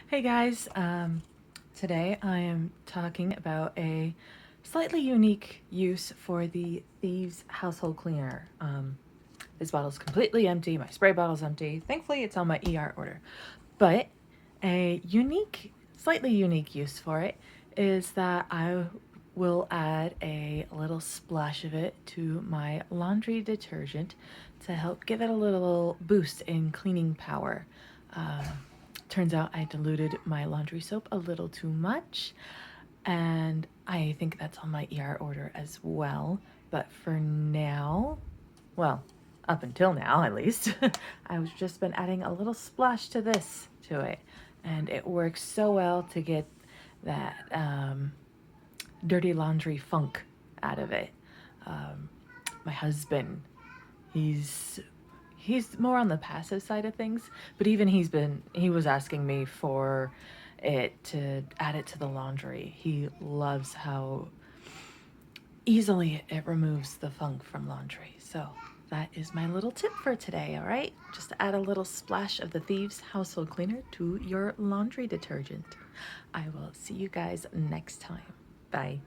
Hey guys, today I am talking about a slightly unique use for the Thieves household cleaner. This bottle's completely empty, my spray bottle's empty. Thankfully it's on my ER order. But a slightly unique use for it is that I will add a little splash of it to my laundry detergent to help give it a little boost in cleaning power. Um, Turns out I diluted my laundry soap a little too much, and I think that's on my ER order as well. But for now, well, up until now at least, I've just been adding a little splash to it, and it works so well to get that dirty laundry funk out of it. My husband, he's he's more on the passive side of things, but even he was asking me for it to add it to the laundry. He loves how easily it removes the funk from laundry. So that is my little tip for today, all right? Just add a little splash of the Thieves household cleaner to your laundry detergent. I will see you guys next time. Bye.